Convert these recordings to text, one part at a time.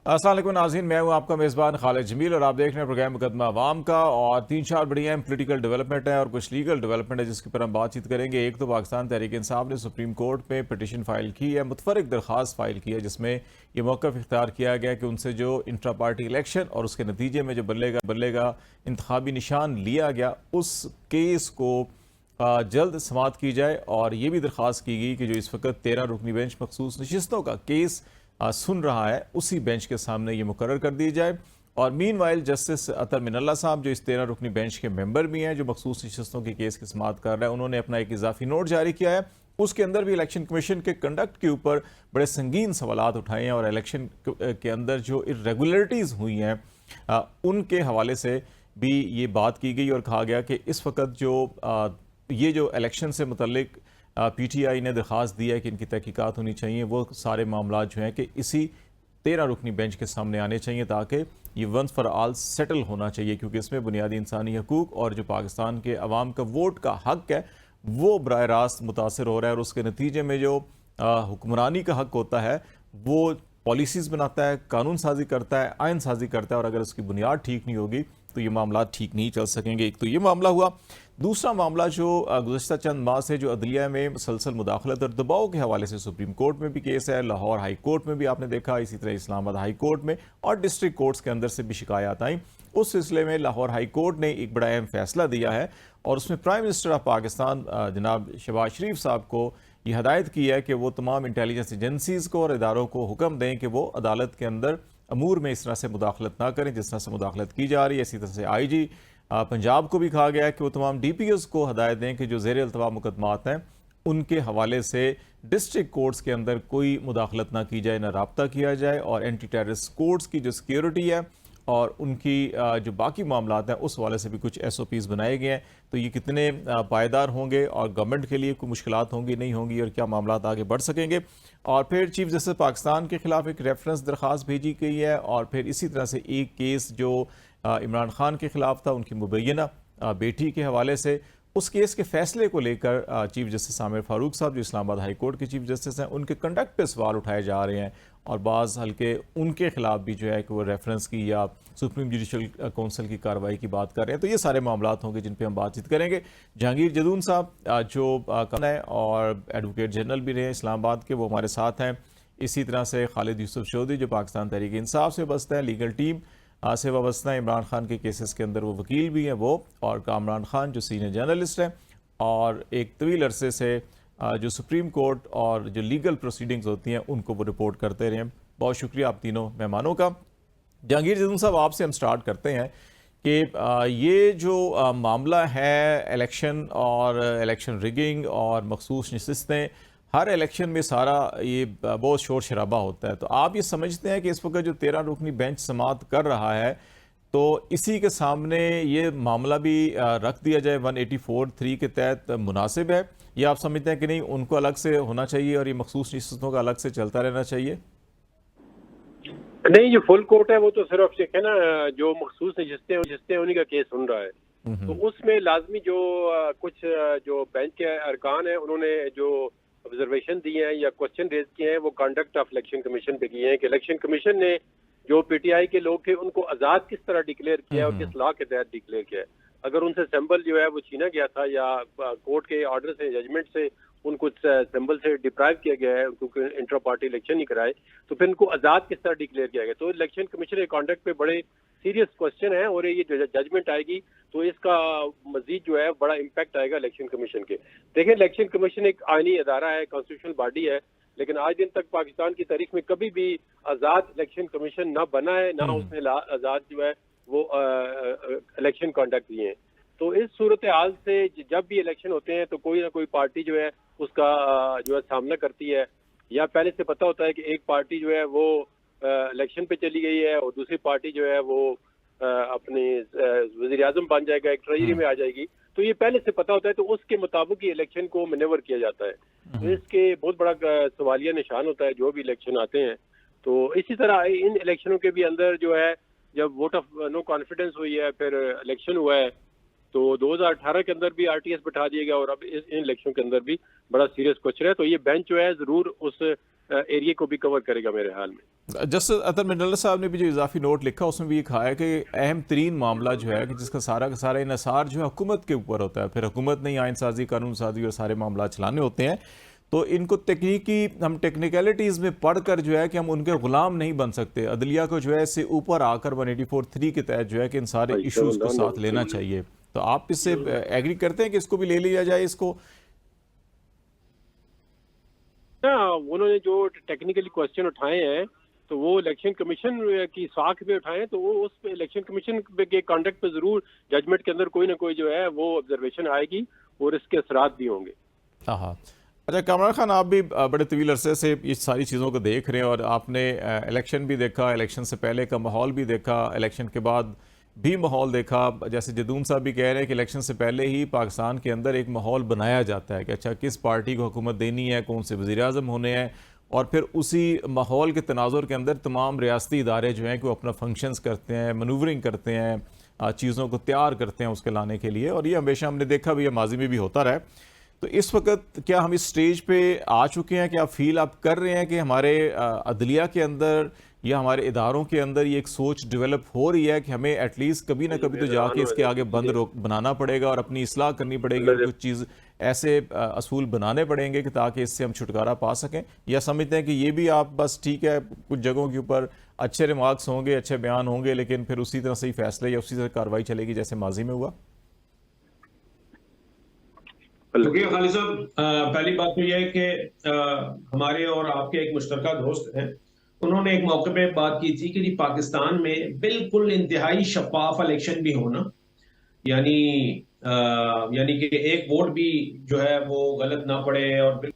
अस्सलाम वालेकुम नाज़रीन, मैं हूं आपका मेज़बान खालिद जमील और आप देख रहे हैं प्रोग्राम मुकदमा अवाम का। और तीन चार बड़ी अहम पोलिटिकल डेवलपमेंट है और कुछ लीगल डेवलपमेंट है जिसके ऊपर हम बातचीत करेंगे। एक तो पाकिस्तान तहरीक इंसाफ ने सुप्रीम कोर्ट में पिटिशन फाइल की है, मुतफरिक दरख्वास्त फाइल की है, जिसमें यह मौक़िफ़ इख्तियार किया गया कि उनसे जो इंट्रा पार्टी इलेक्शन और उसके नतीजे में जो बल्लेगा इंतखाबी निशान लिया गया, उस केस को जल्द समाअत की जाए। और ये भी दरख्वास्त की गई कि जो इस वक्त 13 रुकनी बेंच मखसूस नशिस्तों का केस सुन रहा है, उसी बेंच के सामने ये मुकर्रर कर दी जाए। और मीन वाइल जस्टिस अतर मिनल्ला साहब, जो इस 13 रुकनी बेंच के मेंबर भी हैं, जो मखसूस नशिस्तों के केस की समाअत कर रहे हैं, उन्होंने अपना एक इजाफी नोट जारी किया है। उसके अंदर भी इलेक्शन कमीशन के कंडक्ट के ऊपर बड़े संगीन सवालात उठाए हैं और इलेक्शन के अंदर जो इरेगुलरिटीज़ हुई हैं उनके हवाले से भी ये बात की गई और कहा गया कि इस वक्त जो ये जो इलेक्शन से मुतल्लिक पीटीआई ने दरख्वास्त दी है कि इनकी तहकीकात होनी चाहिए, वो सारे मामला जो हैं कि इसी 13 रुकनी बेंच के सामने आने चाहिए, ताकि ये वंस फॉर ऑल सेटल होना चाहिए, क्योंकि इसमें बुनियादी इंसानी हकूक और जो पाकिस्तान के अवाम का वोट का हक है वो बराह रास्त मुतासर हो रहा है। और उसके नतीजे में जो हुक्मरानी का हक होता है वो पॉलिसीज़ बनाता है, कानून साजी करता है, आइन साजी करता है, और अगर उसकी बुनियाद ठीक नहीं होगी तो ये मामला ठीक नहीं चल सकेंगे। एक तो ये मामला हुआ। दूसरा मामला जो गुज़श्ता चंद माह से जो अदलिया में मुसलसल मुदाखलत और दबाव के हवाले से सुप्रीम कोर्ट में भी केस है, लाहौर हाई कोर्ट में भी आपने देखा, इसी तरह इस्लामाबाद हाई कोर्ट में और डिस्ट्रिक्ट कोर्ट्स के अंदर से भी शिकायत आई। उस सिलसिले में लाहौर हाई कोर्ट ने एक बड़ा अहम फैसला दिया है और उसमें प्राइम मिनिस्टर ऑफ पाकिस्तान जनाब शहबाज शरीफ साहब को यह हदायत की है कि वो तमाम इंटेलिजेंस एजेंसीज़ को और इदारों को हुक्म दें कि वो अदालत के अंदर अमूर में इस तरह से मुदाखलत ना करें जिस तरह से मुदाखलत की जा रही है। इसी तरह से IG पंजाब को भी कहा गया है कि वो तमाम DPOs को हदायत दें कि जो ज़ेर अल्तवा मुकदमात हैं उनके हवाले से डिस्ट्रिक्ट कोर्ट्स के अंदर कोई मुदाखलत ना की जाए, ना रब्ता किया जाए। और एंटी टेररिस्ट कोर्ट्स की जो सिक्योरिटी है और उनकी जो बाकी मामलात हैं उस हवाले से भी कुछ SOPs बनाए गए हैं। तो ये कितने पायदार होंगे और गवर्नमेंट के लिए कोई मुश्किलात होंगी नहीं होंगी और क्या मामलात आगे बढ़ सकेंगे। और फिर चीफ जस्टिस पाकिस्तान के खिलाफ एक रेफरेंस दरख्वास्त भेजी गई है। और फिर इसी तरह से एक केस जो इमरान खान के खिलाफ था, उनकी मुबैना बेटी के हवाले से, उस केस के फैसले को लेकर चीफ जस्टिस आमिर फारूक साहब जो इस्लामाबाद हाई कोर्ट के चीफ जस्टिस हैं, उनके कंडक्ट पे सवाल उठाए जा रहे हैं और बाज़ हल्के उनके खिलाफ भी जो है कि वो रेफरेंस की या सुप्रीम जुडिशल काउंसिल की कार्रवाई की बात कर रहे हैं। तो ये सारे मामलात होंगे जिन पे हम बातचीत करेंगे। जहांगीर जदून साहब जो कौन है और एडवोकेट जनरल भी रहे इस्लामाबाद के, वो हमारे साथ हैं। इसी तरह से खालिद यूसुफ चौधरी जो पाकिस्तान तहरीक इंसाफ से वाबस्ता है, लीगल टीम से वाबस्ता है, इमरान खान के केसेस के अंदर वो वकील भी हैं वो, और कामरान खान जो सीनियर जर्नलिस्ट हैं और एक तवील अरसे से जो सुप्रीम कोर्ट और जो लीगल प्रोसीडिंग्स होती हैं उनको वो रिपोर्ट करते रहे हैं। बहुत शुक्रिया आप तीनों मेहमानों का। जहांगीर जदून साहब, आपसे हम स्टार्ट करते हैं कि ये जो मामला है इलेक्शन और इलेक्शन रिगिंग और मखसूस नशिस्तें, हर इलेक्शन में सारा ये बहुत शोर शराबा होता है। तो आप ये समझते हैं कि इस वक्त जो 13 रुकनी बेंच समाअत कर रहा है तो इसी के सामने ये मामला भी रख दिया जाए 184(3) के तहत मुनासिब है, या आप समझते हैं कि नहीं, उनको अलग से होना चाहिए और ये मखसूस नशिस्तों का अलग से चलता रहना चाहिए? नहीं, जो फुल कोर्ट है वो तो सिर्फ है ना, जो मखसूस नशिस्तें उन्हीं का केस सुन रहा है। तो उसमें लाजमी जो कुछ जो बेंच के अरकान है उन्होंने जो ऑब्जर्वेशन दिए हैं या क्वेश्चन रेज किए हैं वो कंडक्ट ऑफ इलेक्शन कमीशन पे किए हैं कि इलेक्शन कमीशन ने जो PTI के लोग थे उनको आज़ाद किस तरह डिक्लेयर किया है और किस लॉ के तहत डिक्लेयर किया है। अगर उनसे सिंबल जो है वो छीना गया था या कोर्ट के ऑर्डर से, जजमेंट से उनको सिंबल से डिप्राइव किया गया है, क्योंकि इंट्रा पार्टी इलेक्शन नहीं कराए, तो फिर इनको आज़ाद किस तरह डिक्लेयर किया गया। तो इलेक्शन कमीशन के कॉन्डक्ट पे बड़े सीरियस क्वेश्चन है और ये जो जजमेंट आएगी तो इसका मजीद जो है बड़ा इम्पैक्ट आएगा इलेक्शन कमीशन के। देखिए, इलेक्शन कमीशन एक आईनी अदारा है, कॉन्स्टिट्यूशनल बॉडी है, लेकिन आज दिन तक पाकिस्तान की तारीख में कभी भी आज़ाद इलेक्शन कमीशन ना बना है, ना उसने आज़ाद जो है वो इलेक्शन कंडक्ट किए हैं। तो इस सूरत हाल से जब भी इलेक्शन होते हैं तो कोई ना कोई पार्टी जो है उसका जो है सामना करती है, या पहले से पता होता है कि एक पार्टी जो है वो इलेक्शन पे चली गई है और दूसरी पार्टी जो है वो अपनी वज़ीर आज़म बन जाएगा, एक ट्रेजरी में आ जाएगी, तो ये पहले से पता होता है। तो उसके मुताबिक ही इलेक्शन को मैनेवर किया जाता है। तो इसके बहुत बड़ा सवालिया निशान होता है जो भी इलेक्शन आते हैं। तो इसी तरह इन इलेक्शनों के भी अंदर जो है, जब वोट ऑफ नो कॉन्फिडेंस हुई है, फिर इलेक्शन हुआ है, तो 2018 के अंदर भी RTS बैठा दिया गया और अब इन इलेक्शन के अंदर भी बड़ा सीरियस क्वेश्चन है। तो ये बेंच जो है जरूर उस एरिया को भी कवर करेगा मेरे ख्याल में। जस्टिस अतर मिनरला साहब ने भी जो इजाफी नोट लिखा उसमें भी ये कहा है कि अहम तरीन मामला जो है कि जिसका सारा का सारा इन्हिसार जो है हुकूमत के ऊपर होता है, फिर हुकूमत ने आइन साजी, कानून साजी और सारे मामला चलाने होते हैं, तो इनको तकनीकी हम टेक्निकलिटीज़ में पढ़कर जो है कि हम उनके गुलाम नहीं बन सकते। अदलिया को जो है इससे ऊपर आकर 184(3) के तहत जो है कि इन सारे इशूज़ को साथ लेना चाहिए। तो आप इससे एग्री करते हैं कि इसको भी ले लिया जाए? इसको उन्होंने जो टेक्निकली क्वेश्चन उठाए हैं तो वो इलेक्शन कमीशन की साख में उठाए हैं, तो वो उस पे इलेक्शन कमीशन के कंडक्ट पे जरूर जजमेंट के अंदर कोई ना कोई जो है वो ऑब्जर्वेशन आएगी और इसके असरात भी होंगे। हाँ, अच्छा कामरान खान, आप भी बड़े तवील अरसे से इस सारी चीज़ों को देख रहे हैं और आपने इलेक्शन भी देखा, इलेक्शन से पहले का माहौल भी देखा, इलेक्शन के बाद भी माहौल देखा। जैसे जदून साहब भी कह रहे हैं कि इलेक्शन से पहले ही पाकिस्तान के अंदर एक माहौल बनाया जाता है कि अच्छा किस पार्टी को हुकूमत देनी है, कौन से वज़ीर आज़म होने हैं, और फिर उसी माहौल के तनाजुर के अंदर तमाम रियासती इदारे जो हैं कि वो अपना फंक्शंस करते हैं, मनूवरिंग करते हैं, चीज़ों को तैयार करते हैं उसके लाने के लिए, और ये हमेशा हमने देखा भी है, माजी में भी होता रहा है। तो इस वक्त क्या हम इस स्टेज पे आ चुके हैं कि आप फील आप कर रहे हैं कि हमारे अदलिया के अंदर या हमारे इदारों के अंदर ये एक सोच डेवलप हो रही है कि हमें एटलीस्ट कभी ना कभी तो जाके इसके आगे बंद बनाना पड़ेगा और अपनी इस्लाह करनी पड़ेगी, कुछ चीज़ ऐसे असूल बनाने पड़ेंगे कि ताकि इससे हम छुटकारा पा सकें? या समझते हैं कि ये भी आप बस ठीक है, कुछ जगहों के ऊपर अच्छे रिमार्क्स होंगे, अच्छे बयान होंगे, लेकिन फिर उसी तरह से ही फैसले या उसी तरह कार्रवाई चलेगी जैसे माजी में हुआ? क्योंकि खालिद साहब, पहली बात तो यह है कि हमारे और आपके एक मुश्तरका दोस्त हैं, उन्होंने एक मौके पे बात की थी कि जी पाकिस्तान में बिल्कुल इंतहाई शफाफ इलेक्शन भी होना, यानी कि एक वोट भी जो है वो गलत ना पड़े और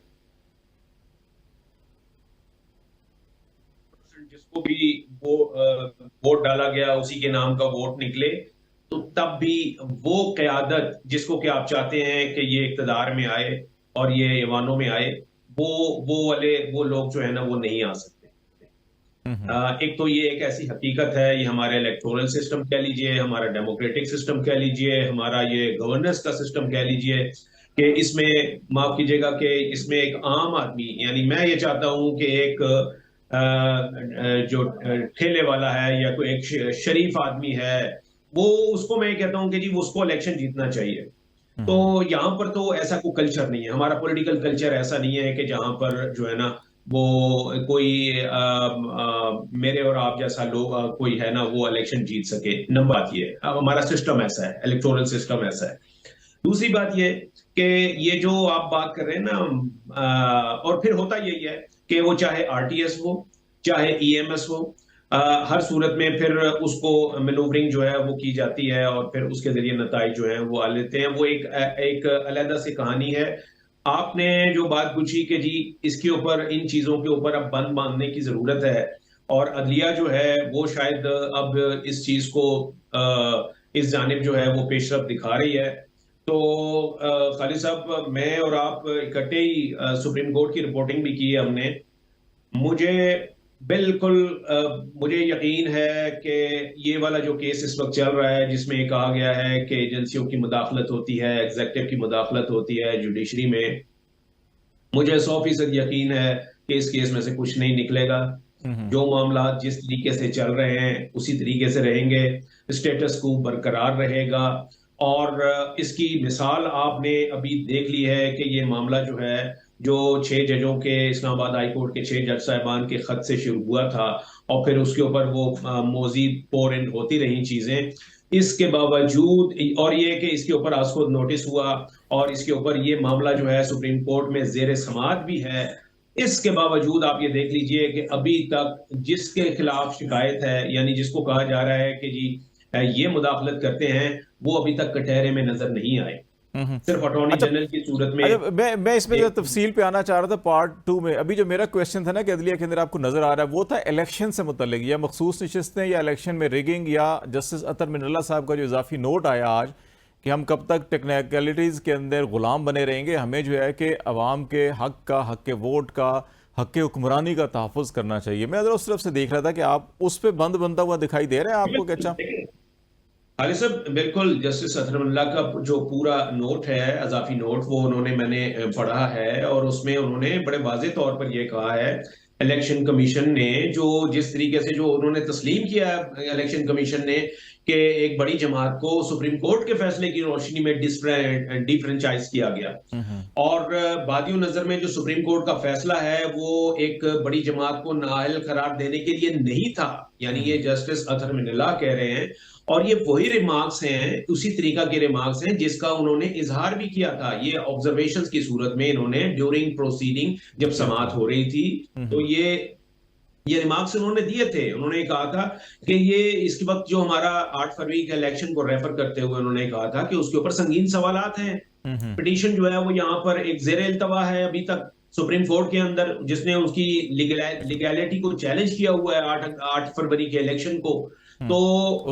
जिसको भी वो वोट डाला गया उसी के नाम का वोट निकले, तो तब भी वो क़यादत जिसको कि आप चाहते हैं कि ये इक़्तिदार में आए और ये ऐवानों में आए, वो लोग जो है ना वो नहीं आ सकते। एक तो ये एक ऐसी हकीकत है, ये हमारे इलेक्टोरल सिस्टम कह लीजिए, हमारा डेमोक्रेटिक सिस्टम कह लीजिए, हमारा ये गवर्नेंस का सिस्टम कह लीजिए, कि इसमें माफ कीजिएगा कि इसमें एक आम आदमी, यानी मैं ये चाहता हूं कि एक जो ठेले वाला है या कोई एक शरीफ आदमी है, वो उसको मैं कहता हूं कि जी उसको इलेक्शन जीतना चाहिए। तो यहां पर तो ऐसा कोई कल्चर नहीं है, हमारा पॉलिटिकल कल्चर ऐसा नहीं है कि जहां पर जो है ना वो कोई मेरे और आप जैसा लोग कोई है ना वो इलेक्शन जीत सके। नंबर बात ये अब हमारा सिस्टम ऐसा है, इलेक्टोरल सिस्टम ऐसा है। दूसरी बात ये कि ये जो आप बात कर रहे हैं ना, और फिर होता यही है कि वो चाहे आरटीएस हो चाहे ईएमएस हो, हर सूरत में फिर उसको मैनूवरिंग जो है वो की जाती है और फिर उसके जरिए नताइज जो है वो आ लेते हैं। वो एक अलग सी कहानी है। आपने जो बात पूछी कि जी इसके ऊपर, इन चीजों के ऊपर अब बंद बांधने की जरूरत है, और अदलिया जो है वो शायद अब इस चीज को इस जानिब जो है वो पेशरफ दिखा रही है। तो खालिद साहब, मैं और आप इकट्ठे ही सुप्रीम कोर्ट की रिपोर्टिंग भी की है हमने। मुझे यकीन है कि ये वाला जो केस इस वक्त चल रहा है जिसमें कहा गया है कि एजेंसियों की मुदाखलत होती है, एग्जीक्यूटिव की मुदाखलत होती है जुडिशरी में, मुझे 100% यकीन है कि इस केस में से कुछ नहीं निकलेगा। जो मामला जिस तरीके से चल रहे हैं उसी तरीके से रहेंगे, स्टेटस को बरकरार रहेगा। और इसकी मिसाल आपने अभी देख ली है कि ये मामला जो है, जो 6 जजों के, इस्लामाबाद हाई कोर्ट के 6 जज साहिबान के खत से शुरू हुआ था और फिर उसके ऊपर वो मजीद पोर इन होती रही चीजें, इसके बावजूद, और ये कि इसके ऊपर आज खुद नोटिस हुआ और इसके ऊपर ये मामला जो है सुप्रीम कोर्ट में जेर समाअत भी है, इसके बावजूद आप ये देख लीजिए कि अभी तक जिसके खिलाफ शिकायत है, यानी जिसको कहा जा रहा है कि जी ये मुदाखलत करते हैं, वो अभी तक कटहरे में नजर नहीं आए, सिर्फ अटॉर्नी जनरल की सूरत में। मैं इसमें जो तफसील पे आना चाह रहा था पार्ट 2 में, अभी जो मेरा क्वेश्चन था ना कि अदलिया के अंदर आपको नजर आ रहा है, वो था इलेक्शन से मुतल्लिक, या मखसूस नशिस्तें या इलेक्शन में रिगिंग, या जस्टिस अतर मिनरला साहब का जो इजाफी नोट आया आज कि हम कब तक टेक्निकलिटीज़ के अंदर गुलाम बने रहेंगे, हमें जो है कि अवाम के हक का, हक के वोट का, हक के हुक्मरानी का तहफ़्फ़ुज़ करना चाहिए। मैं उस तरफ से देख रहा था कि आप उस पर बंद बनता हुआ दिखाई दे रहे हैं आपको कि अच्छा हाली साहब, बिल्कुल जस्टिस अतहरुल्लाह का जो पूरा नोट है, अजाफी नोट, वो मैंने पढ़ा है और उसमें उन्होंने बड़े वाज़ेह तौर पर यह कहा है, इलेक्शन कमीशन ने जो जिस तरीके से जो उन्होंने तस्लीम किया है, इलेक्शन कमीशन ने, कि एक बड़ी जमात को सुप्रीम कोर्ट के फैसले की रोशनी में डिफ्रेंचाइज किया गया। और बादियों नजर में जो सुप्रीम कोर्ट का फैसला है वो एक बड़ी जमात को नाअहल करार देने के लिए नहीं था, यानी ये जस्टिस अतहर मिनल्लाह कह रहे हैं। और ये वही रिमार्क्स हैं, उसी तरीका के रिमार्क्स हैं जिसका उन्होंने इजहार भी किया था। ये ऑब्जर्वेशंस की सूरत में इन्होंने ड्यूरिंग प्रोसीडिंग जब समाअत हो रही थी तो ये रिमार्क्स उन्होंने दिए थे। उन्होंने कहा था कि ये इसके वक्त जो हमारा 8 फरवरी के इलेक्शन को रेफर करते हुए उन्होंने कहा था कि उसके ऊपर संगीन सवालात हैं। पिटीशन जो है वो यहाँ पर एक जेर इल्तवा है अभी तक सुप्रीम कोर्ट के अंदर, जिसने उसकी लीगैलिटी को चैलेंज किया हुआ है 8 फरवरी के इलेक्शन को। तो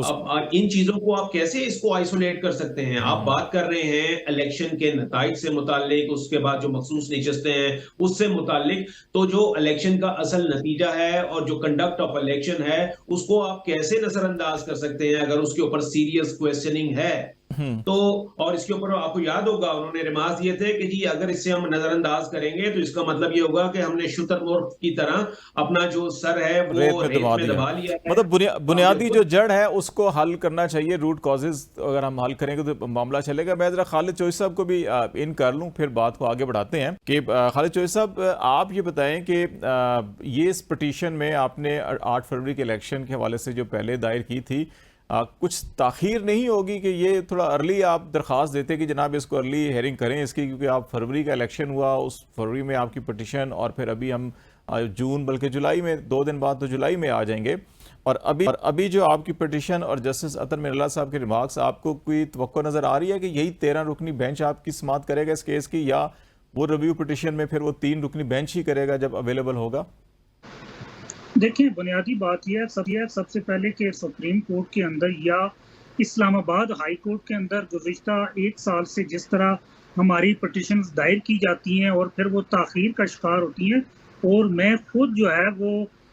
अब इन चीजों को आप कैसे इसको आइसोलेट कर सकते हैं? आप बात कर रहे हैं इलेक्शन के नताइज से मुतालिक, उसके बाद जो मखसूस नशिस्तें हैं उससे मुतालिक, तो जो इलेक्शन का असल नतीजा है और जो कंडक्ट ऑफ इलेक्शन है उसको आप कैसे नजरअंदाज कर सकते हैं अगर उसके ऊपर सीरियस क्वेश्चनिंग है? तो और इसके ऊपर आपको याद होगा उन्होंने रिमार्क्स दिए थे कि जी अगर इससे हम नजरअंदाज करेंगे तो इसका मतलब ये होगा कि हमने शुतुरमुर्ग की तरह अपना जो सर है वो रेत में दबा लिया है। मतलब बुनियादी जो जड़ है उसको हल करना चाहिए, रूट कॉजेज अगर हम हल करेंगे तो मामला चलेगा। मैं जरा खालिद चौधरी साहब को भी इन कर लूं, फिर बात को आगे बढ़ाते हैं कि खालिद चौधरी साहब आप ये बताएं कि ये इस पिटीशन में आपने 8 फरवरी के इलेक्शन के हवाले से जो पहले दायर की थी, कुछ ताखीर नहीं होगी कि ये थोड़ा अर्ली आप दरख्वास्त देते कि जनाब इसको अर्ली हेयरिंग करें इसकी, क्योंकि आप फरवरी का इलेक्शन हुआ, उस फरवरी में आपकी पिटीशन, और फिर अभी हम जून बल्कि जुलाई में 2 दिन बाद तो जुलाई में आ जाएंगे, और अभी जो आपकी पिटीशन और जस्टिस अतहर मिनल्लाह साहब के रिमार्क्स, आपको कोई तवक्को नज़र आ रही है कि यही 13 रुकनी बेंच आपकी समाअत करेगा इस केस की, या वो रिव्यू पिटीशन में फिर वो 3 रुकनी बेंच ही करेगा जब अवेलेबल होगा? देखिए, बुनियादी बात यह है सबसे पहले कि सुप्रीम कोर्ट के अंदर या इस्लामाबाद हाई कोर्ट के अंदर गुज़िश्ता 1 साल से जिस तरह हमारी पिटीशंस दायर की जाती हैं और फिर वो ताख़ीर का शिकार होती हैं, और मैं खुद जो है वो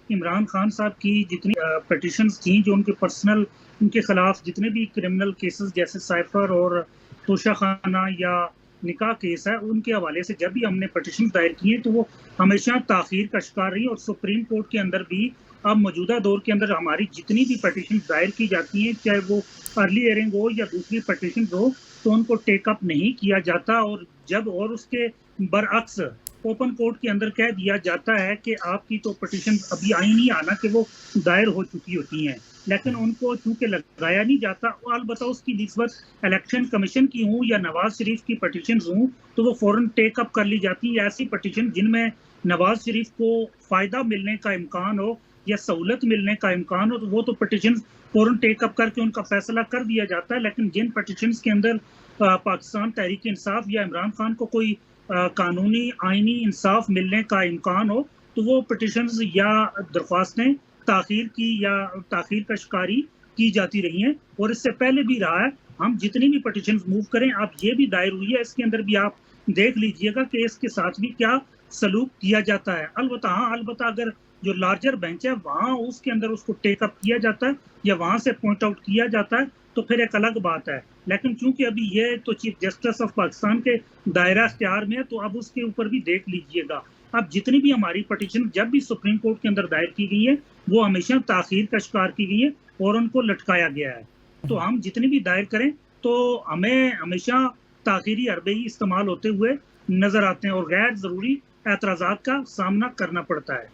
इमरान खान साहब की जितनी पिटीशंस थी जो उनके पर्सनल, उनके ख़िलाफ़ जितने भी क्रिमिनल केसेस जैसे साइफर और तोशा खाना या निकाह केस है, उनके हवाले से जब भी हमने पिटीशन दायर की है तो वो हमेशा ताख़ीर का शिकार रही। और सुप्रीम कोर्ट के अंदर भी अब मौजूदा दौर के अंदर हमारी जितनी भी पिटीशन दायर की जाती हैं, चाहे वो अर्ली हियरिंग हो या दूसरी पिटीशन हो, तो उनको टेकअप नहीं किया जाता। और उसके बरअक्स ओपन कोर्ट के अंदर कह दिया जाता है कि आपकी तो पिटीशन अभी आई नहीं, आना कि वो दायर हो चुकी होती हैं, लेकिन उनको चूंकि लगाया नहीं जाता। और अलबत्ता उसकी निस्बत इलेक्शन कमीशन की हूँ या नवाज शरीफ की पिटीशन हूँ तो वो फौरन टेकअप कर ली जाती है। ऐसी पिटीशन जिनमें नवाज शरीफ को फ़ायदा मिलने का इम्कान हो या सहूलत मिलने का इम्कान हो, तो वो तो पिटीशन फौरन टेकअप करके उनका फैसला कर दिया जाता है। लेकिन जिन पिटीशन के अंदर पाकिस्तान तहरीक इंसाफ या इमरान खान को कोई कानूनी आइनी इंसाफ मिलने का इम्कान हो, तो वो पिटीशंस या दरख्वास्तें ताख़ीर की या ताख़ीर का शिकारी की जाती रही हैं। और इससे पहले भी रहा है, हम जितनी भी पिटीशन मूव करें, आप ये भी दायर हुई है, इसके अंदर भी आप देख लीजिएगा कि इसके साथ भी क्या सलूक किया जाता है। अलबत्ता अगर जो लार्जर बेंच है वहाँ उसके अंदर उसको टेकअप किया जाता है या वहाँ से पॉइंट आउट किया जाता है तो फिर एक अलग बात है। लेकिन चूंकि अभी ये तो चीफ जस्टिस ऑफ पाकिस्तान के दायरा इख्तियार में है, तो अब उसके ऊपर भी देख लीजिएगा। अब जितनी भी हमारी पिटीशन जब भी सुप्रीम कोर्ट के अंदर दायर की गई है वो हमेशा ताख़ीर का शिकार की गई है और उनको लटकाया गया है। तो हम जितनी भी दायर करें तो हमें हमेशा ताख़ीरी हरबे ही इस्तेमाल होते हुए नजर आते हैं और गैर ज़रूरी एतराज़ात का सामना करना पड़ता है।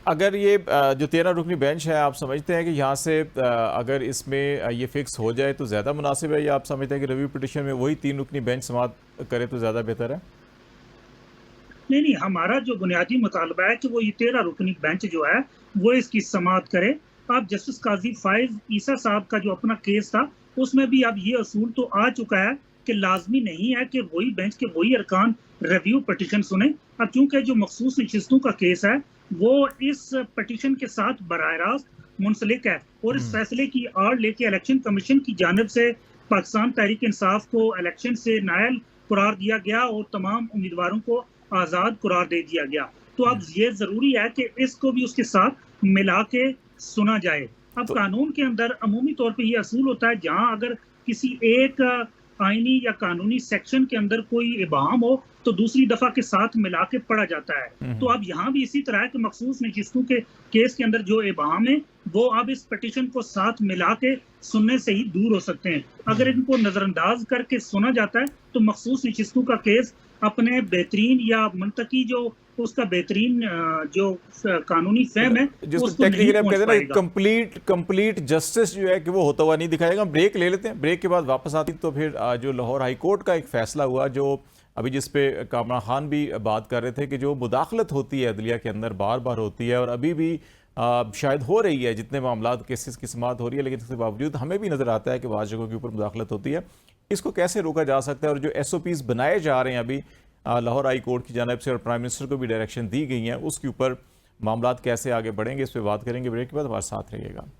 अगर ये जो 13 रुकनी बेंच है, आप समझते हैं कि यहाँ से अगर इसमें ये फिक्स हो जाए तो ज़्यादा मुनासिब है, या आप समझते हैं कि रिव्यू पिटीशन में वही 3 रुकनी बेंच समाअत करे तो ज़्यादा बेहतर है? नहीं, हमारा जो बुनियादी मुतालबा है कि वो ये 13 रुकनी बेंच जो है वो इसकी समाअत करे। अब जस्टिस काजी फाइज ईसा साहब का जो अपना केस था उसमें भी अब ये असूल तो आ चुका है कि लाजमी नहीं है कि वही बेंच के वही अरकान रिव्यू पिटीशन सुने। अब चूंकि जो मखसूस नशिस्तों का केस है वो इस पिटीशन के साथ बराह रास्त मुंसलिक है और इस फैसले की आड़ लेके इलेक्शन कमीशन की जानिब से पाकिस्तान तहरीक इंसाफ को इलेक्शन से नायल करार दिया गया और तमाम उम्मीदवारों को आज़ाद करार दे दिया गया। तो अब ये ज़रूरी है कि इसको भी उसके साथ मिला के सुना जाए। अब कानून के अंदर अमूमी तौर पे ये असूल होता है, जहां अगर किसी एक आईनी या कानूनी सेक्शन के अंदर कोई इबाम हो तो दूसरी दफा के साथ मिला के पढ़ा जाता है। तो अब यहाँ भी इसी तरह के मखसूस नशिस्तों के केस के अंदर जो इबाम है वो अब इस पिटीशन को साथ मिला के सुनने से ही दूर हो सकते हैं। अगर इनको नजरअंदाज करके सुना जाता है तो मखसूस नशिस्तों का केस अपने बेहतरीन या मंतकी जो उसका बेहतरीन जो कानूनी फहम है जिसको टेक्निकली आप कहते हैं ना कंप्लीट जस्टिस जो है कि वो होता हुआ नहीं दिखाएगा। ब्रेक ले लेते हैं, ब्रेक के बाद वापस आती तो फिर जो लाहौर हाई कोर्ट का एक फैसला हुआ जो अभी जिस पे कामरान खान भी बात कर रहे थे कि जो मुदाखलत होती है अदलिया के अंदर बार बार होती है और अभी भी शायद हो रही है, जितने मामला केसेस की समाअत हो रही है, लेकिन इसके बावजूद हमें भी नजर आता है कि बाज़ जगहों के ऊपर मुदाखलत होती है। इसको कैसे रोका जा सकता है और जो SOPs बनाए जा रहे हैं अभी लाहौर हाई कोर्ट की जानिब से और प्राइम मिनिस्टर को भी डायरेक्शन दी गई हैं, उसके ऊपर मामलात कैसे आगे बढ़ेंगे, इस पर बात करेंगे। ब्रेक के बाद हमारे साथ रहिएगा।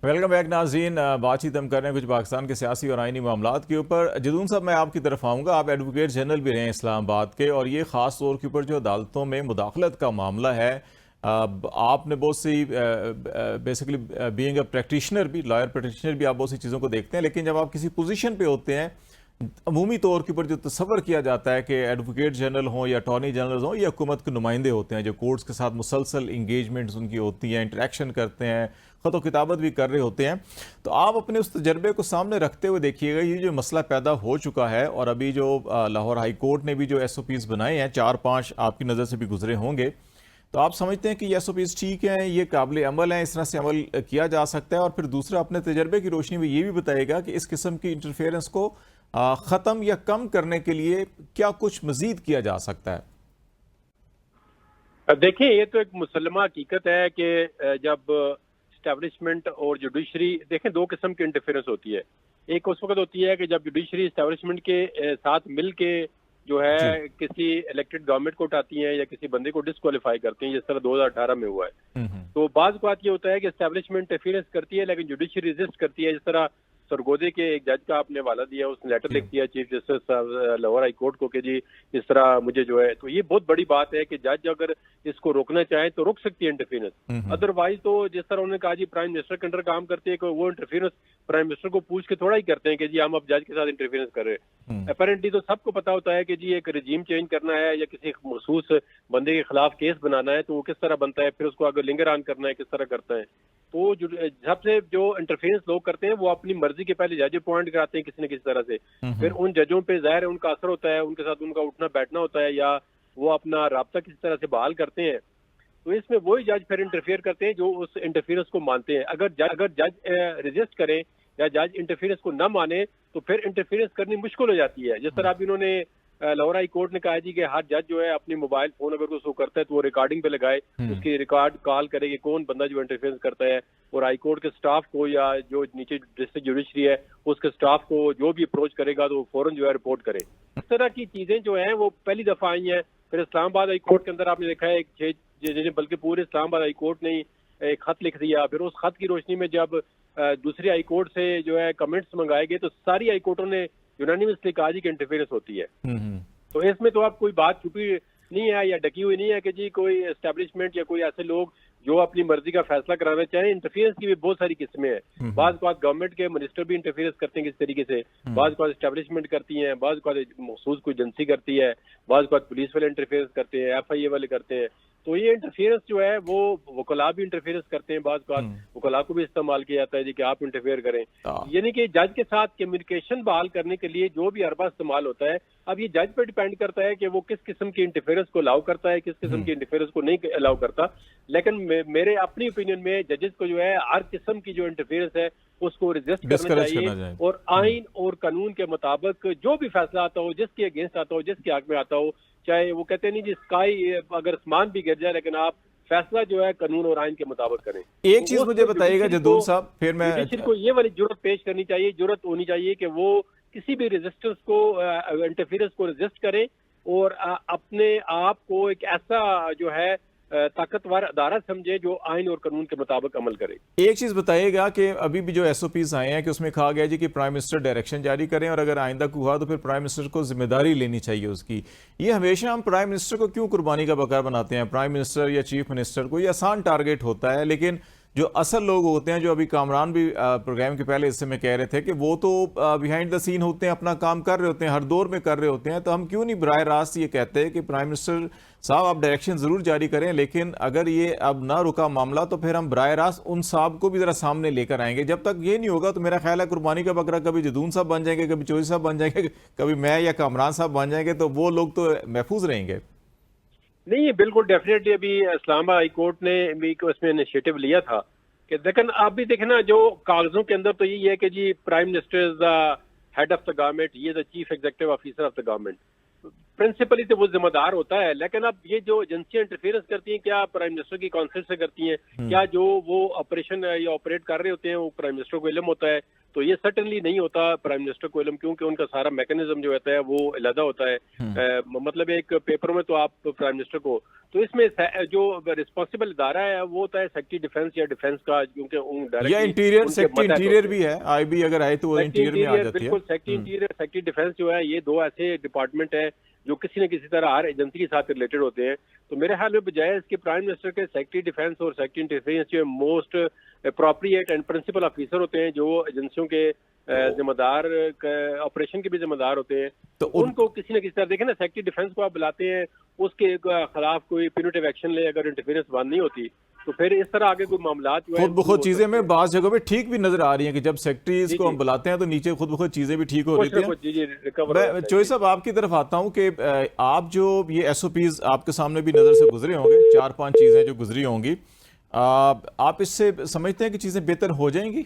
वेलकम बैक नाज़रीन। बातचीत हम कर रहे हैं कुछ पाकिस्तान के सियासी और आइनी मामलात के ऊपर। जदून साहब, मैं आपकी तरफ आऊँगा। आप एडवोकेट जनरल भी रहे हैं इस्लामाबाद के, और ये ख़ास तौर के ऊपर जो अदालतों में मुदाखलत का मामला है, आपने बहुत see basically being a practitioner भी, लॉयर प्रैक्टिशनर भी, आप बहुत सी चीज़ों को देखते हैं। लेकिन जब आप किसी पोजीशन पे होते हैं, अमूमी तौर के ऊपर जो तस्वर किया जाता है कि एडवोकेट जनरल हों या अटॉर्नी जनरल हों या हुकूमत के नुमाइंदे होते हैं जो कोर्ट्स के साथ मुसलसल इंगेजमेंट्स उनकी होती हैं, इंटरेक्शन करते हैं, ख़त किताबत भी कर रहे होते हैं। तो आप अपने उस तजर्बे को सामने रखते हुए देखिएगा, ये जो मसला पैदा हो चुका है और अभी जो लाहौर हाई कोर्ट ने भी जो SOPs बनाए हैं, 4-5 आपकी नज़र से भी गुजरे होंगे, तो आप समझते हैं कि ये SOPs ठीक हैं, ये काबिल अमल हैं, इस तरह से अमल किया जा सकता है? और फिर दूसरा, अपने तजर्बे की रोशनी में ये भी बताइएगा कि इस किस्म की इंटरफेरेंस को ख़त्म या कम करने के लिए क्या कुछ मज़ीद किया जा सकता है? देखिए, ये तो एक मुसल्लमा हकीकत है कि जब इस्टेब्लिशमेंट और जुडिशरी, देखें, दो किस्म की इंटरफेरेंस होती है। एक उस वक्त होती है कि जब जुडिशरी इस्टेब्लिशमेंट के साथ मिल के जो है किसी इलेक्टेड गवर्नमेंट को उठाती हैं या किसी बंदे को डिस्क्वालीफाई करती हैं, जिस तरह 2018 में हुआ है। तो बात ये होता है कि इस्टेब्लिशमेंट इंटरफेरेंस करती है लेकिन जुडिशरी रेजिस्ट करती है। जिस तरह सरगोदे के एक जज का आपने हवाला दिया, उसने लेटर लिख दिया chief justice Lahore high court को कि जी इस तरह मुझे जो है, तो ये बहुत बड़ी बात है कि जज अगर इसको रोकना चाहे तो रोक सकती है इंटरफेरेंस। अदरवाइज तो जिस तरह उन्होंने कहा जी प्राइम मिनिस्टर के अंडर काम करते हैं, वो इंटरफेरेंस प्राइम मिनिस्टर को पूछ के थोड़ा ही करते हैं कि जी हम अब जज के साथ इंटरफेरेंस कर रहे हैं। अपेरेंटली तो सबको पता होता है कि जी एक रजीम चेंज करना है या किसी मखसूस बंदे के खिलाफ केस बनाना है तो वो किस तरह बनता है, फिर उसको अगर लिंगर ऑन करना है किस तरह करता है। तो सबसे जो इंटरफेरेंस लोग करते हैं वो अपनी मर्जी के पहले जज अपॉइंट कराते हैं किसी न किसी तरह से, फिर उन जजों पे जाहिर है उनका असर होता है, उनके साथ उनका उठना बैठना होता है या वो अपना राब्ता किसी तरह से बहाल करते हैं। तो इसमें वही जज फिर इंटरफेयर करते हैं जो उस इंटरफेरेंस को मानते हैं। अगर जज रेजिस्ट करें या जज इंटरफेरेंस को न माने तो फिर इंटरफेरेंस करनी मुश्किल हो जाती है। जिस तरह अब इन्होंने लाहौर हाई कोर्ट ने कहा जी कि हर जज जो है अपनी मोबाइल फोन अगर उसको करता है तो वो रिकॉर्डिंग पे लगाए, उसकी रिकॉर्ड कॉल करे कि कौन बंदा जो इंटरफेरेंस करता है, और हाई कोर्ट के स्टाफ को या जो नीचे डिस्ट्रिक्ट जुडिशरी है उसके स्टाफ को जो भी अप्रोच करेगा तो फौरन जो है रिपोर्ट करे। इस तरह की चीजें जो है वो पहली दफा आई हैं। फिर इस्लामाबाद हाई कोर्ट के अंदर आपने देखा है बल्कि पूरे इस्लामाबाद हाई कोर्ट ने एक खत लिख दिया। फिर उस खत की रोशनी में जब दूसरी हाई कोर्ट से जो है कमेंट्स मंगाए गए तो सारी हाई कोर्टों ने यूनानिमसली कहा जी कि इंटरफेरेंस होती है। तो इसमें तो आप कोई बात छुपी नहीं है या डकी हुई नहीं है कि जी कोई एस्टेब्लिशमेंट या कोई ऐसे लोग जो अपनी मर्जी का फैसला कराना चाहें। इंटरफेरेंस की भी बहुत सारी किस्में हैं। बात गवर्नमेंट के मिनिस्टर भी इंटरफेरेंस करते हैं किस तरीके से, बात एस्टेब्लिशमेंट करती हैं, बात मखसूस कोई एजेंसी करती है, बात पुलिस वाले इंटरफेरेंस करते हैं, FIA वाले करते हैं। तो ये इंटरफेरेंस जो है वो वकला भी इंटरफेरेंस करते हैं, बात वकला को भी इस्तेमाल किया जाता है जी कि आप इंटरफेयर करें। यानी कि जज के साथ कम्युनिकेशन बहाल करने के लिए जो भी अरबा इस्तेमाल होता है, अब ये जज पे डिपेंड करता है कि वो किस किस्म की इंटरफेरेंस को अलाउ करता है, किस किस्म की इंटरफेरेंस को नहीं अलाउ करता। लेकिन मेरे अपनी ओपिनियन में जजेस को जो है हर किस्म की जो इंटरफेरेंस है उसको रिजेस्ट करना चाहिए और आइन और कानून के मुताबिक जो भी फैसला आता हो, जिसके अगेंस्ट आता हो, जिसके हक में आता हो, चाहे वो कहते नहीं जी स्काई अगर आसमान भी गिर जाए लेकिन आप फैसला जो है कानून और आइन के मुताबिक करें। एक चीज मुझे बताइएगा जदून साहब, फिर मैं को ये वाली जरूरत पेश करनी चाहिए, जरूरत होनी चाहिए कि वो किसी भी रेजिस्टेंस को, इंटरफेरेंस को रेजिस्ट करें और अपने आप को एक ऐसा जो है ताकतवर अदारा समझे जो आइन और कानून के मुताबिक अमल करे। एक चीज बताइएगा कि अभी भी जो एसओपीज आए हैं कि उसमें कहा गया जी कि प्राइम मिनिस्टर डायरेक्शन जारी करें और अगर आइंदा को हुआ तो फिर प्राइम मिनिस्टर को जिम्मेदारी लेनी चाहिए उसकी। ये हमेशा हम प्राइम मिनिस्टर को क्यों कुर्बानी का बकार बनाते हैं? प्राइम मिनिस्टर या चीफ मिनिस्टर को ये आसान टारगेट होता है, लेकिन जो असल लोग होते हैं, जो अभी कामरान भी प्रोग्राम के पहले हिस्से में कह रहे थे कि वो तो बिहाइंड द सीन होते हैं, अपना काम कर रहे होते हैं, हर दौर में कर रहे होते हैं, तो हम क्यों नहीं बराह रास्त ये कहते हैं कि प्राइम मिनिस्टर साहब आप डायरेक्शन जरूर जारी करें, लेकिन अगर ये अब ना रुका मामला तो फिर हम बराह रास्त उन साहब को भी जरा सामने लेकर आएंगे। जब तक ये नहीं होगा तो मेरा ख्याल है कुर्बानी का बकरा कभी जदून साहब बन जाएंगे, कभी चौधरी साहब बन जाएंगे, कभी मैं या कामरान साहब बन जाएंगे, तो वो लोग तो महफूज रहेंगे। नहीं, बिल्कुल डेफिनेटली अभी इस्लामाबाद हाई कोर्ट ने भी उसमें इनिशिएटिव लिया था कि लेकिन आप भी देखें ना, जो कागजों के अंदर तो यही है कि जी prime minister is the head of the government, ये the chief executive officer of the government, principally तो वो जिम्मेदार होता है। लेकिन अब ये जो एजेंसियां इंटरफेरेंस करती हैं, क्या प्राइम मिनिस्टर की काउंसिल से करती हैं? क्या जो वो ऑपरेशन या ऑपरेट कर रहे होते हैं वो प्राइम मिनिस्टर को इल्म होता है? तो ये सर्टनली नहीं होता प्राइम मिनिस्टर को इल्म, क्योंकि उनका सारा मैकेनिज्म जो होता है वो अलग होता है। मतलब एक पेपर में तो आप प्राइम मिनिस्टर को, तो इसमें जो रिस्पॉन्सिबल इदारा है वो होता है सेक्रेटरी डिफेंस या डिफेंस का, क्योंकि या इंटीरियर, सेक्रेटरी इंटीरियर भी है, आईबी अगर आए तो वो इंटीरियर में आ जाती है। बिल्कुल, सेक्रेटरी इंटीरियर, सेक्रेटरी डिफेंस जो है, ये दो ऐसे डिपार्टमेंट है जो किसी न किसी तरह हर एजेंसी के साथ रिलेटेड होते हैं। तो मेरे ख्याल में बजाय इसके प्राइम मिनिस्टर के सेक्रेटरी डिफेंस और सेक्रेटरी इंटरफेरेंस जो most appropriate and principal officer होते हैं, जो एजेंसियों के जिम्मेदार, ऑपरेशन के भी जिम्मेदार होते हैं, तो उनको किसी न किसी तरह देखें ना, सेक्रेटरी डिफेंस को आप बुलाते हैं, उसके खिलाफ कोई प्यूनिटिव एक्शन ले, अगर इंटरफेरेंस बंद नहीं होती तो फिर इस तरह आगे कोई मामला खुद ब खुद चीजें में बास जगहों पे ठीक भी नजर आ रही हैं कि जब सेक्रेटरीज को हम बुलाते हैं तो नीचे खुद ब खुद चीजें भी ठीक हो रही थी। चौधरी साहब आपकी तरफ आता हूं कि आप जो ये एसओपीज आपके सामने भी नजर से गुजरे होंगे, 4-5 चीजें जो गुजरी होंगी, आप इससे समझते हैं कि चीजें बेहतर हो जाएंगी?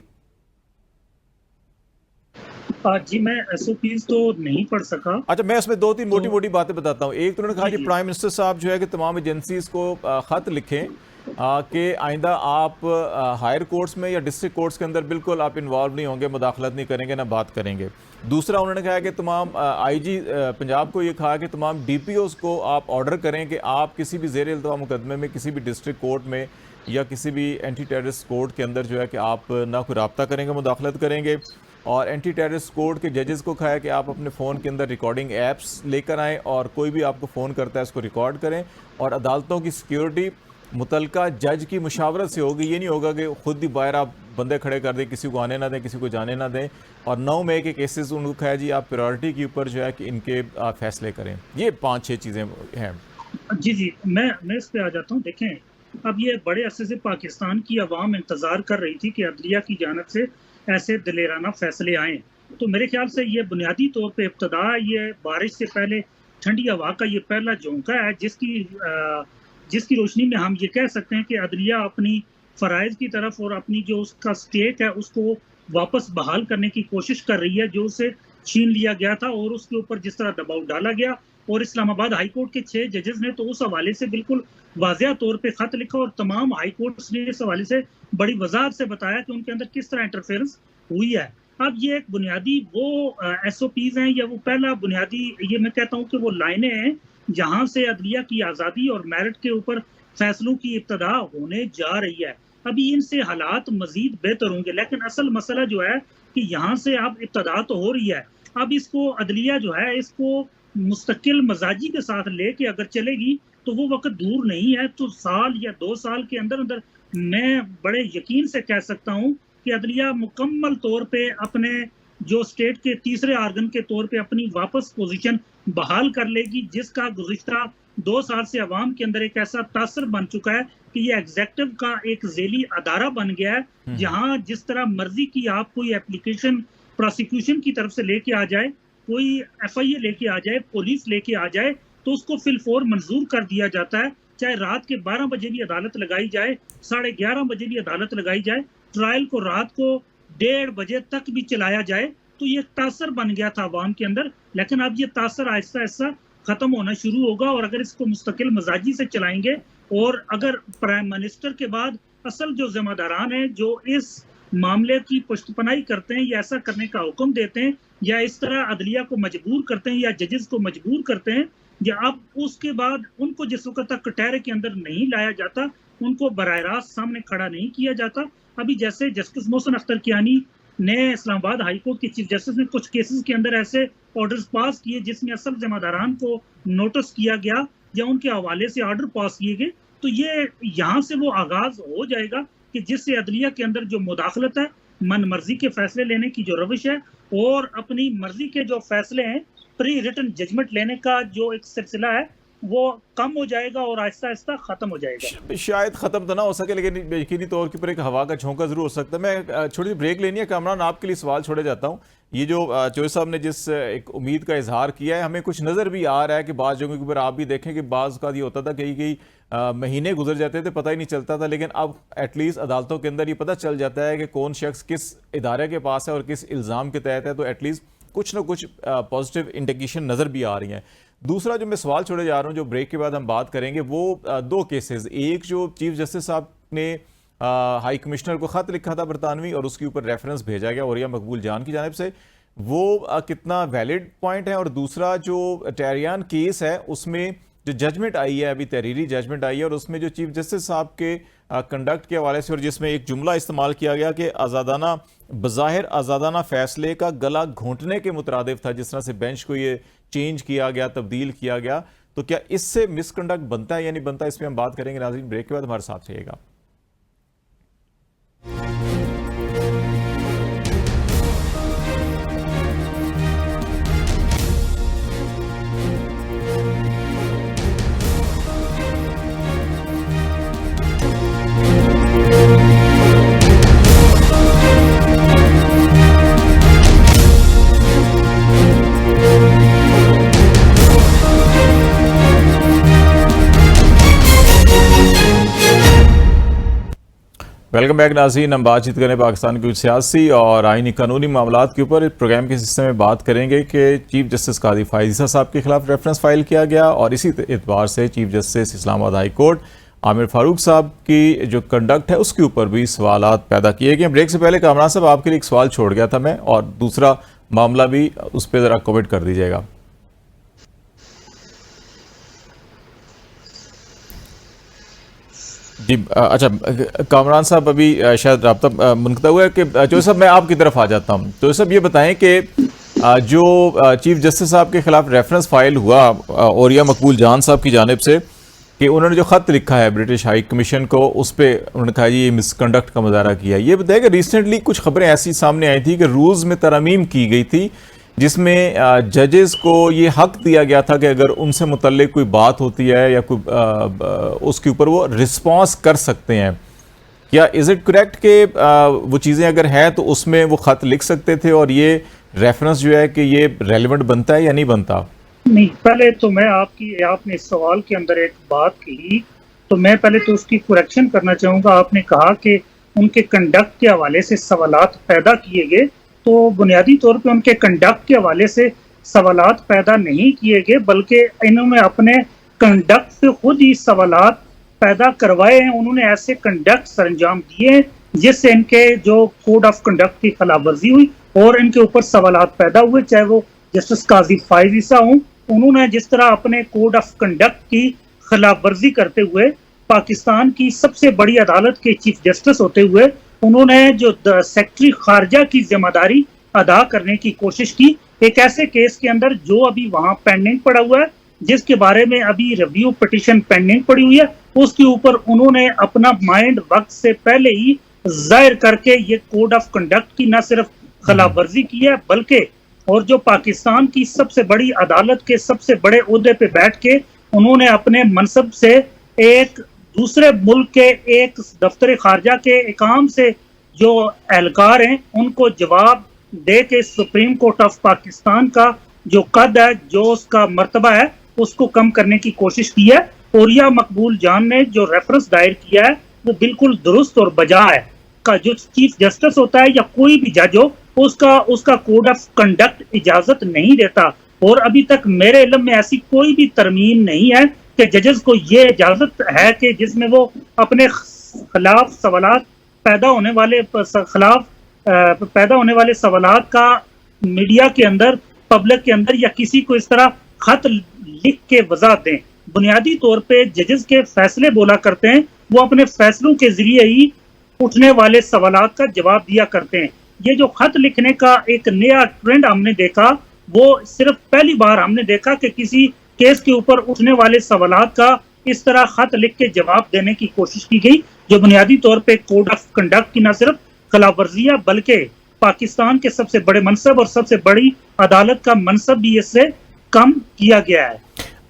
जी मैं एसओपीज तो नहीं पढ़ सका। अच्छा, मैं इसमें 2-3 मोटी बातें बताता हूँ। एक तो उन्होंने कहा कि प्राइम मिनिस्टर साहब जो है कि तमाम एजेंसीज को खत लिखें कि आइंदा आप हायर कोर्ट्स में या डिस्ट्रिक्ट कोर्ट्स के अंदर बिल्कुल आप इन्वॉल्व नहीं होंगे, मुदाखलत नहीं करेंगे, ना बात करेंगे। दूसरा उन्होंने कहा कि तमाम आईजी पंजाब को ये कहा कि तमाम डीपीओज को आप ऑर्डर करें कि आप किसी भी ज़ेर इल्तवा मुकदमे में किसी भी डिस्ट्रिक्ट कोर्ट में या किसी भी एंटी टेररिस्ट कोर्ट के अंदर जो है कि आप ना कोई रब्ता करेंगे, मुदाखलत करेंगे। और एंटी टेररिस्ट कोर्ट के जजेस को कहा है कि आप अपने फ़ोन के अंदर रिकॉर्डिंग ऐप्स लेकर आएँ और कोई भी आपको फ़ोन करता है उसको रिकॉर्ड करें। और अदालतों की सिक्योरिटी मुतलका जज की मुशावरत से होगी, ये नहीं होगा कि खुद ही बाहर आप बंदे खड़े कर दें, किसी को आने ना दें, किसी को जाने ना दें। और 9 मई के केसेस उनको कहा है जी आप प्रायोरिटी के ऊपर जो है कि इनके फैसले करें। ये 5-6 चीज़ें हैं। जी मैं इस पे आ जाता हूँ। देखें, अब ये बड़े अरसे से पाकिस्तान की अवाम इंतज़ार कर रही थी कि अदलिया की जानिब से ऐसे दलेराना फैसले आए। तो मेरे ख्याल से ये बुनियादी तौर पे इब्तदा, ये बारिश से पहले ठंडी हवा का ये पहला झोंका है जिसकी रोशनी में हम ये कह सकते हैं कि अदलिया अपनी फ़राइज़ की तरफ और अपनी जो उसका स्टेक है उसको वापस बहाल करने की कोशिश कर रही है, जो उसे छीन लिया गया था और उसके ऊपर जिस तरह दबाव डाला गया। और इस्लामाबाद हाई कोर्ट के 6 जजेस ने तो उस हवाले से बिल्कुल वाज़ेह तौर पे ख़त लिखा और तमाम हाई कोर्ट्स ने इस हवाले से बड़ी वजाहत से बताया कि उनके अंदर किस तरह इंटरफेरेंस हुई है। अब ये एक बुनियादी वो एसओपीज हैं या वो पहला बुनियादी, ये मैं कहता हूँ कि वो लाइनें हैं जहाँ से अदलिया की आज़ादी और मेरिट के ऊपर फैसलों की इब्तदा होने जा रही है। अभी इनसे हालात मजीद बेहतर होंगे, लेकिन असल मसला जो है कि यहाँ से अब इब्तदा तो हो रही है। अब इसको अदलिया जो है इसको मुस्तकिल मजाजी के साथ लेके अगर चलेगी तो वो वक्त दूर नहीं है। तो साल या 2 साल के अंदर अंदर मैं बड़े यकीन से कह सकता हूँ कि अदलिया मुकम्मल तौर पे अपने जो स्टेट के तीसरे आर्गन के तौर पे अपनी वापस पोजीशन बहाल कर लेगी, जिसका गुज़िश्ता 2 साल से अवाम के अंदर एक ऐसा तासर बन चुका है कि ये एग्जेक्टिव का एक ज़ेली अदारा बन गया है, जहाँ जिस तरह मर्जी की आप कोई एप्लीकेशन प्रोसिक्यूशन की तरफ से लेके आ जाए, कोई FIA लेके आ जाए, पुलिस लेके आ जाए, तो उसको फिलफोर मंजूर कर दिया जाता है। चाहे रात के 12 बजे भी अदालत लगाई जाए, 11:30 बजे भी अदालत लगाई जाए, ट्रायल को रात को 1:30 बजे तक भी चलाया जाए। तो ये तासर बन गया था अवाम के अंदर, लेकिन अब ये तासर आहिस्ता आहिस्ता खत्म होना शुरू होगा। और अगर इसको मुस्तकिल मजाजी से चलाएंगे और अगर प्राइम मिनिस्टर के बाद असल जो जिम्मेदारान हैं जो इस मामले की पुष्टपनाही करते हैं या ऐसा करने का हुक्म देते हैं, या इस तरह अदलिया को मजबूर करते हैं या जजेस को मजबूर करते हैं, या अब उसके बाद उनको जिस वक्त तक कटहरे के अंदर नहीं लाया जाता, उनको बराह रास्त सामने खड़ा नहीं किया जाता। अभी जैसे जस्टिस मोहसिन अख्तर कियानी ने इस्लामाबाद हाई कोर्ट के चीफ जस्टिस ने कुछ केसेस के अंदर ऐसे ऑर्डर्स पास किए जिसमें असल जमादारान को नोटिस किया गया या उनके हवाले से ऑर्डर पास किए गए, तो ये यहाँ से वो आगाज हो जाएगा कि जिससे अदलिया के अंदर जो मुदाखलत है, मन मर्जी के फैसले लेने की जो रविश है और अपनी मर्जी के जो फैसले हैं, प्री रिटन जजमेंट लेने का जो एक सिलसिला है, वो कम हो जाएगा और आहिस्ता आहिस्ता खत्म हो जाएगा। शायद खत्म तो ना हो सके, लेकिन यकीनी तौर के ऊपर एक हवा का झोंका जरूर हो सकता है। मैं छोटी सी ब्रेक लेनी है कामरान, आपके लिए सवाल छोड़े जाता हूँ। ये जो चौधरी साहब ने जिस एक उम्मीद का इजहार किया है, हमें कुछ नज़र भी आ रहा है कि बाज़ जगहों के ऊपर आप भी देखें कि बाज़ का ये होता था, कई महीने गुजर जाते थे, पता ही नहीं चलता था, लेकिन अब एटलीस्ट अदालतों के अंदर ये पता चल जाता है कि कौन शख्स किस इदारे के पास है और किस इल्ज़ाम के तहत है, तो एटलीस्ट कुछ ना कुछ पॉजिटिव इंडिकेशन नज़र भी आ रही हैं। दूसरा जो मैं सवाल छोड़े जा रहा हूँ, जो ब्रेक के बाद हम बात करेंगे, वो दो केसेस, एक जो चीफ जस्टिस साहब ने हाई कमिश्नर को ख़त लिखा था बरतानवी और उसके ऊपर रेफरेंस भेजा गया औरिया मकबूल जान की जानिब से, वो कितना वैलिड पॉइंट है, और दूसरा जो टेरियान केस है उसमें जो जजमेंट आई है, अभी तहरीरी जजमेंट आई है, और उसमें जो चीफ जस्टिस साहब के कंडक्ट के हवाले से और जिसमें एक जुमला इस्तेमाल किया गया कि आज़ादाना बज़ाहिर आज़ादाना फ़ैसले का गला घोंटने के मुतरादिफ था, जिस तरह से बेंच को ये चेंज किया गया, तब्दील किया गया, तो क्या इससे मिसकंडक्ट बनता है या नहीं बनता, इस पर हम बात करेंगे। नाज़रीन, ब्रेक के बाद हमारे साथ रहिएगा। वेलकम बैक नाज़रीन, हम बातचीत करें पाकिस्तान के सियासी और आईनी कानूनी मामलात के ऊपर। प्रोग्राम के हिस्से में बात करेंगे कि चीफ जस्टिस कादी फायज़ साहब के खिलाफ रेफरेंस फाइल किया गया और इसी एतबार से chief justice Islamabad high court Aamir Farooq साहब की जो कंडक्ट है उसके ऊपर भी सवालात पैदा किए गए। ब्रेक से पहले कामरान साहब, आपके लिए एक सवाल छोड़ गया था मैं, और दूसरा मामला भी उस पर ज़रा कमेंट कर दीजिएगा। जी अच्छा, कामरान साहब अभी शायद राब्ता मुनक़ता हुआ है कि चौधरी साहब मैं आपकी तरफ आ जाता हूँ। चौधरी साहब ये बताएं कि जो चीफ जस्टिस साहब के खिलाफ रेफरेंस फाइल हुआ औरिया मकबूल जान साहब की जानिब से कि उन्होंने जो ख़त लिखा है ब्रिटिश हाई कमीशन को, उस पर उन्होंने कहा ये मिसकंडक्ट का मुजाहरा किया। ये बताया कि रिसेंटली कुछ खबरें ऐसी सामने आई थी कि रूल्स में तरमीम की गई थी जिसमें जजेस को ये हक दिया गया था कि अगर उनसे मुतल्लिक कोई बात होती है या कोई उसके ऊपर वो रिस्पॉन्स कर सकते हैं। क्या इज़ इट करेक्ट कि वो चीज़ें अगर हैं तो उसमें वो ख़त लिख सकते थे और ये रेफरेंस जो है कि ये रेलिवेंट बनता है या नहीं बनता? नहीं, पहले तो मैं आपने इस सवाल के अंदर एक बात की, तो मैं पहले तो उसकी करेक्शन करना चाहूँगा। आपने कहा कि उनके कंडक्ट के हवाले से सवालात पैदा किए गए, तो बुनियादी तौर पे उनके कंडक्ट के हवाले से सवालात पैदा नहीं किए गए, बल्कि इन्होंने अपने कंडक्ट से खुद ही सवालात पैदा करवाए हैं। उन्होंने ऐसे कंडक्ट सरंजाम दिए जिससे इनके जो कोड ऑफ कंडक्ट की खिलाफ वर्जी हुई और इनके ऊपर सवालात पैदा हुए, चाहे वो जस्टिस काजी फायज़ हों। उन्होंने जिस तरह अपने कोड ऑफ कंडक्ट की खिलाफ वर्जी करते हुए पाकिस्तान की सबसे बड़ी अदालत के चीफ जस्टिस होते हुए उन्होंने जो सेक्रेटरी खारजा की जिम्मेदारी अदा करने की कोशिश की, एक ऐसे केस के अंदर जो अभी वहां पेंडिंग पड़ा हुआ है, जिसके बारे में अभी रिव्यू पिटीशन पेंडिंग पड़ी हुई है, उसके ऊपर उन्होंने अपना माइंड वक्त से पहले ही जाहिर करके ये कोड ऑफ कंडक्ट की न सिर्फ खिलाफ वर्जी की है, बल्कि और जो पाकिस्तान की सबसे बड़ी अदालत के सबसे बड़े ओहदे पे बैठ के उन्होंने अपने मनसब से एक दूसरे मुल्क के एक दफ्तर खारजा के इकाम से जो एहलकार हैं उनको जवाब दे के सुप्रीम कोर्ट ऑफ पाकिस्तान का जो कद है, जो उसका मर्तबा है, उसको कम करने की कोशिश की है। औरिया मकबूल जान ने जो रेफरेंस दायर किया है वो बिल्कुल दुरुस्त और बजा है। का जो चीफ जस्टिस होता है या कोई भी जज हो, उसका कोड ऑफ कंडक्ट इजाजत नहीं देता, और अभी तक मेरे इल्म में ऐसी कोई भी तरमीम नहीं है कि जजेस को ये इजाजत है कि जिसमें वो अपने खिलाफ सवालात पैदा होने वाले सवालात का मीडिया के अंदर, पब्लिक के अंदर या किसी को इस तरह खत लिख के वजाहत दें। बुनियादी तौर पे जजेस के फैसले बोला करते हैं, वो अपने फैसलों के जरिए ही उठने वाले सवालात का जवाब दिया करते हैं। ये जो खत लिखने का एक नया ट्रेंड हमने देखा, वो सिर्फ पहली बार हमने देखा कि किसी केस के ऊपर उठने वाले सवालात का इस तरह खत लिख के जवाब देने की कोशिश की गई, जो बुनियादी तौर पे कोड ऑफ कंडक्ट की न सिर्फ खिलाफवर्जियां बल्कि पाकिस्तान के सबसे बड़े मनसब और सबसे बड़ी अदालत का मनसब भी इससे कम किया गया है।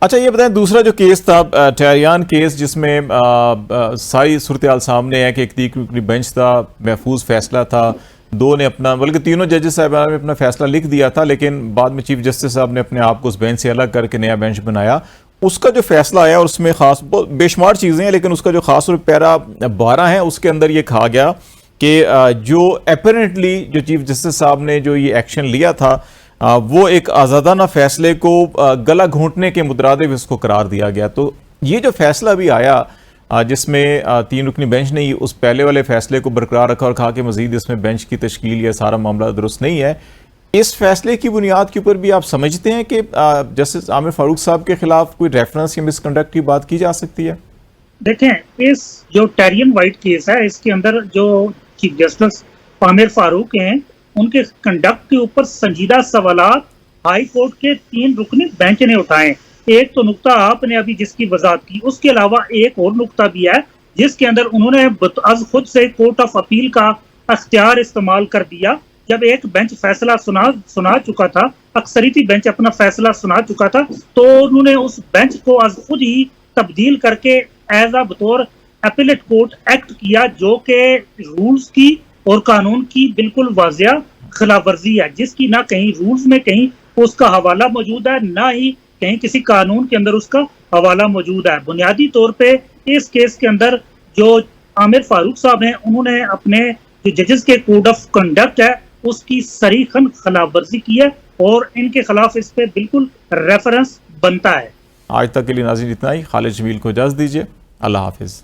अच्छा, ये बताएं, दूसरा जो केस था टहरियान केस, जिसमें सारी सूरत हाल सामने है कि एक तीन बेंच था, महफूज फैसला था, दो ने अपना, बल्कि तीनों जजेस साहबान ने अपना फैसला लिख दिया था, लेकिन बाद में चीफ जस्टिस साहब ने अपने आप को उस बेंच से अलग करके नया बेंच बनाया। उसका जो फैसला आया और उसमें खास बेशुमार चीज़ें हैं, लेकिन उसका जो खास और पैरा 12 है उसके अंदर ये कहा गया कि जो अपेरेंटली जो चीफ जस्टिस साहब ने जो ये एक्शन लिया था, वो एक आज़ादाना फैसले को गला घोंटने के मुतरादिफ इसको करार दिया गया। तो ये जो फैसला भी आया, जिसमें 3 रुकनी बेंच ने उस पहले वाले फैसले को बरकरार रखा और कहा कि मजीद इसमें बेंच की तश्कील या सारा मामला दुरुस्त नहीं है, इस फैसले की बुनियाद के ऊपर भी आप समझते हैं कि जस्टिस आमिर फारूक साहब के खिलाफ कोई रेफरेंस या मिसकंडक्ट की बात की जा सकती है? देखें, इस जो टेरियन वाइट केस है, इसके अंदर जो चीफ जस्टिस आमिर फारूक हैं, उनके कंडक्ट के ऊपर संजीदा सवालात हाई कोर्ट के 3 रुकनी बेंच ने उठाए। एक तो नुक्ता आपने अभी जिसकी वजाहत की, उसके अलावा एक और नुक्ता भी है जिसके अंदर उन्होंने खुद से कोर्ट ऑफ अपील का अख्तियार इस्तेमाल कर दिया। जब एक बेंच फैसला सुना चुका था, अक्सरियती बेंच अपना फैसला सुना चुका था, तो उन्होंने उस बेंच को आज खुद ही तब्दील करके एज अ बतौर अपीलेट कोर्ट एक्ट किया, जो कि रूल्स की और कानून की बिल्कुल वाजिया खिलाफवर्जी है, जिसकी ना कहीं रूल्स में कहीं उसका हवाला मौजूद है, ना ही कहीं किसी कानून के अंदर उसका हवाला मौजूद है। बुनियादी तौर पे इस केस के अंदर जो आमिर फारूक साहब हैं, उन्होंने अपने जो जजेस के कोड ऑफ कंडक्ट है उसकी सरीखन खिलाफवर्जी की है और इनके खिलाफ इस पे बिल्कुल रेफरेंस बनता है। आज तक के लिए नाज़रीन इतना ही। खालिद जमील को इजाज़त दीजिए। अल्लाह हाफिज़।